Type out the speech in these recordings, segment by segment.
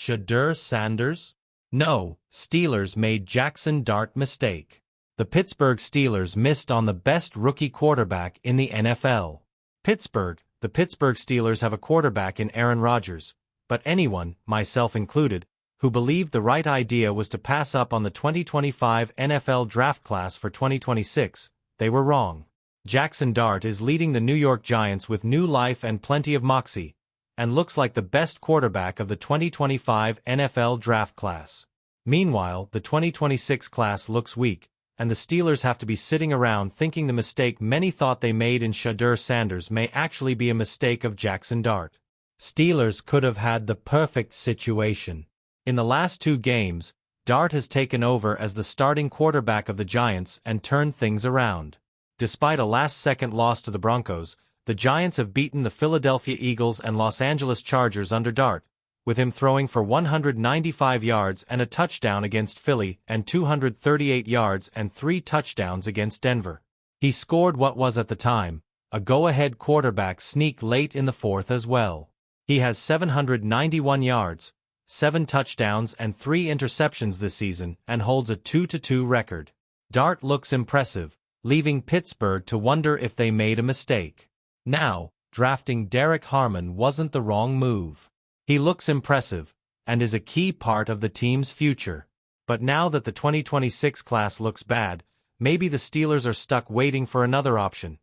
Shedeur Sanders? No, Steelers made Jaxson Dart mistake. The Pittsburgh Steelers missed on the best rookie quarterback in the NFL. The Pittsburgh Steelers have a quarterback in Aaron Rodgers, but anyone, myself included, who believed the right idea was to pass up on the 2025 NFL draft class for 2026, they were wrong. Jaxson Dart is leading the New York Giants with new life and plenty of moxie, and looks like the best quarterback of the 2025 NFL draft class. Meanwhile, the 2026 class looks weak, and the Steelers have to be sitting around thinking the mistake many thought they made in Shedeur Sanders may actually be a mistake of Jaxson Dart. Steelers could have had the perfect situation. In the last 2 games, Dart has taken over as the starting quarterback of the Giants and turned things around. Despite a last-second loss to the Broncos, the Giants have beaten the Philadelphia Eagles and Los Angeles Chargers under Dart, with him throwing for 195 yards and a touchdown against Philly and 238 yards and 3 touchdowns against Denver. He scored what was at the time a go-ahead quarterback sneak late in the 4th as well. He has 791 yards, 7 touchdowns and 3 interceptions this season and holds a 2-2 record. Dart looks impressive, leaving Pittsburgh to wonder if they made a mistake. Now, drafting Derek Harmon wasn't the wrong move. He looks impressive, and is a key part of the team's future. But now that the 2026 class looks bad, maybe the Steelers are stuck waiting for another option,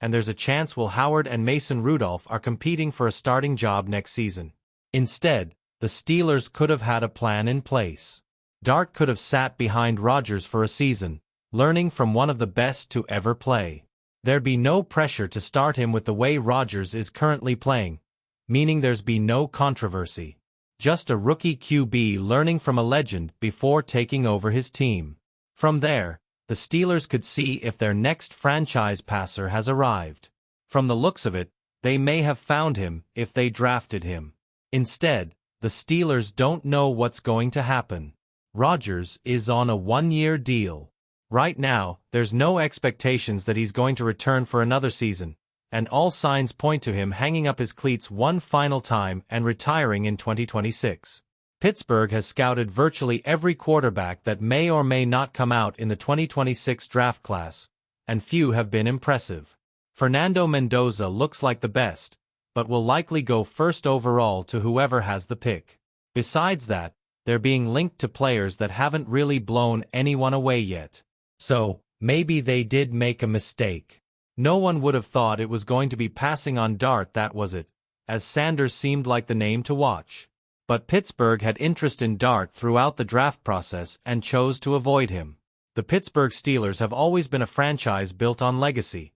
and there's a chance Will Howard and Mason Rudolph are competing for a starting job next season. Instead, the Steelers could have had a plan in place. Dart could have sat behind Rodgers for a season, learning from one of the best to ever play. There'd be no pressure to start him with the way Rodgers is currently playing, meaning there's be no controversy. Just a rookie QB learning from a legend before taking over his team. From there, the Steelers could see if their next franchise passer has arrived. From the looks of it, they may have found him if they drafted him. Instead, the Steelers don't know what's going to happen. Rodgers is on a 1-year deal. Right now, there's no expectations that he's going to return for another season, and all signs point to him hanging up his cleats one final time and retiring in 2026. Pittsburgh has scouted virtually every quarterback that may or may not come out in the 2026 draft class, and few have been impressive. Fernando Mendoza looks like the best, but will likely go first overall to whoever has the pick. Besides that, they're being linked to players that haven't really blown anyone away yet. So, maybe they did make a mistake. No one would have thought it was going to be passing on Dart, that was it, as Sanders seemed like the name to watch. But Pittsburgh had interest in Dart throughout the draft process and chose to avoid him. The Pittsburgh Steelers have always been a franchise built on legacy,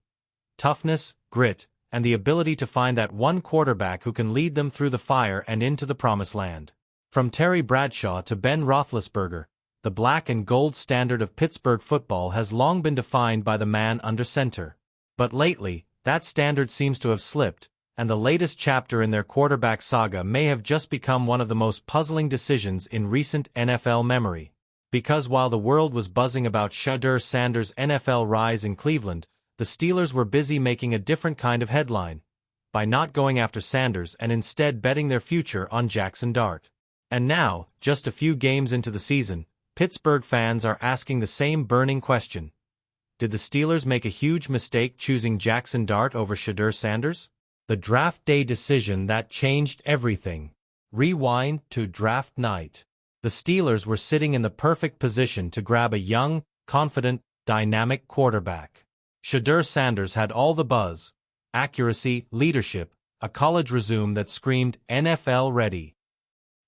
toughness, grit, and the ability to find that one quarterback who can lead them through the fire and into the promised land. From Terry Bradshaw to Ben Roethlisberger, the black and gold standard of Pittsburgh football has long been defined by the man under center. But lately, that standard seems to have slipped, and the latest chapter in their quarterback saga may have just become one of the most puzzling decisions in recent NFL memory. Because while the world was buzzing about Shedeur Sanders' NFL rise in Cleveland, the Steelers were busy making a different kind of headline, by not going after Sanders and instead betting their future on Jaxson Dart. And now, just a few games into the season, Pittsburgh fans are asking the same burning question. Did the Steelers make a huge mistake choosing Jaxson Dart over Shedeur Sanders? The draft day decision that changed everything. Rewind to draft night. The Steelers were sitting in the perfect position to grab a young, confident, dynamic quarterback. Shedeur Sanders had all the buzz, accuracy, leadership, a college resume that screamed NFL ready.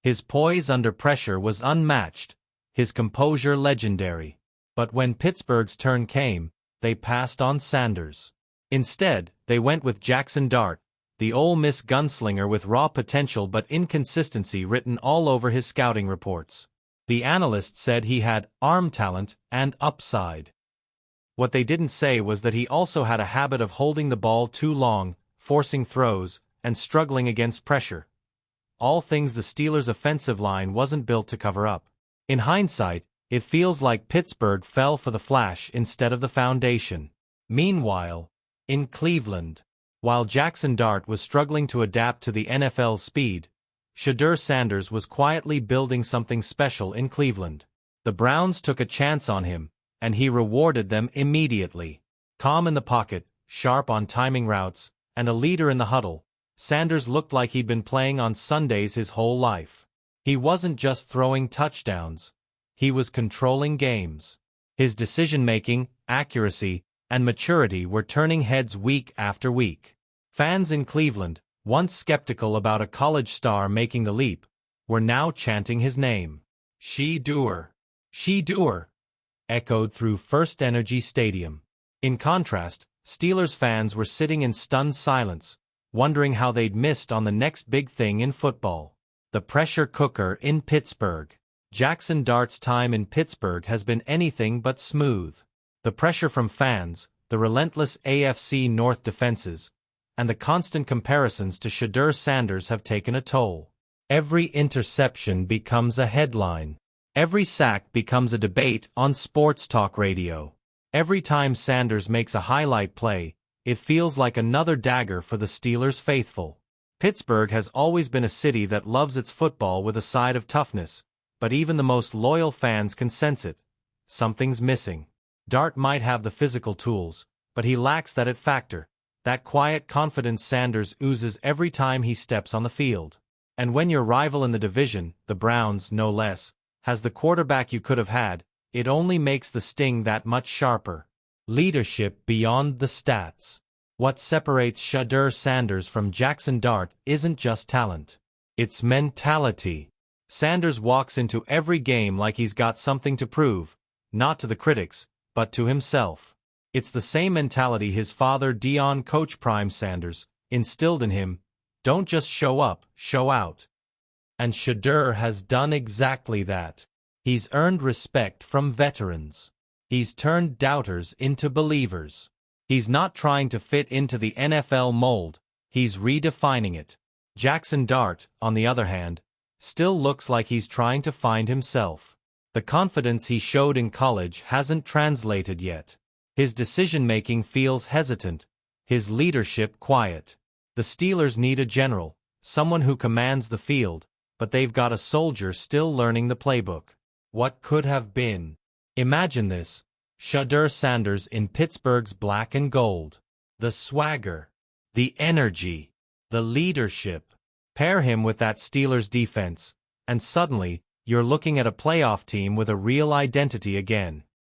His poise under pressure was unmatched, his composure legendary. But when Pittsburgh's turn came, they passed on Sanders. Instead, they went with Jaxson Dart, the Ole Miss gunslinger with raw potential but inconsistency written all over his scouting reports. The analysts said he had arm talent and upside. What they didn't say was that he also had a habit of holding the ball too long, forcing throws, and struggling against pressure. All things the Steelers' offensive line wasn't built to cover up. In hindsight, it feels like Pittsburgh fell for the flash instead of the foundation. Meanwhile, in Cleveland, while Jaxson Dart was struggling to adapt to the NFL's speed, Shedeur Sanders was quietly building something special in Cleveland. The Browns took a chance on him, and he rewarded them immediately. Calm in the pocket, sharp on timing routes, and a leader in the huddle, Sanders looked like he'd been playing on Sundays his whole life. He wasn't just throwing touchdowns. He was controlling games. His decision-making, accuracy, and maturity were turning heads week after week. Fans in Cleveland, once skeptical about a college star making the leap, were now chanting his name. Shedeur, Shedeur, echoed through First Energy Stadium. In contrast, Steelers fans were sitting in stunned silence, wondering how they'd missed on the next big thing in football. The pressure cooker in Pittsburgh. Jaxson Dart's time in Pittsburgh has been anything but smooth. The pressure from fans, the relentless AFC North defenses, and the constant comparisons to Shedeur Sanders have taken a toll. Every interception becomes a headline. Every sack becomes a debate on sports talk radio. Every time Sanders makes a highlight play, it feels like another dagger for the Steelers faithful. Pittsburgh has always been a city that loves its football with a side of toughness, but even the most loyal fans can sense it. Something's missing. Dart might have the physical tools, but he lacks that it factor, that quiet confidence Sanders oozes every time he steps on the field. And when your rival in the division, the Browns no less, has the quarterback you could have had, it only makes the sting that much sharper. Leadership beyond the stats. What separates Shedeur Sanders from Jaxson Dart isn't just talent. It's mentality. Sanders walks into every game like he's got something to prove, not to the critics, but to himself. It's the same mentality his father Coach Prime Sanders instilled in him. Don't just show up, show out. And Shedeur has done exactly that. He's earned respect from veterans. He's turned doubters into believers. He's not trying to fit into the NFL mold, he's redefining it. Jaxson Dart, on the other hand, still looks like he's trying to find himself. The confidence he showed in college hasn't translated yet. His decision-making feels hesitant, his leadership quiet. The Steelers need a general, someone who commands the field, but they've got a soldier still learning the playbook. What could have been? Imagine this. Shedeur Sanders in Pittsburgh's black and gold. The swagger, the energy, the leadership. Pair him with that Steelers defense, and suddenly, you're looking at a playoff team with a real identity again.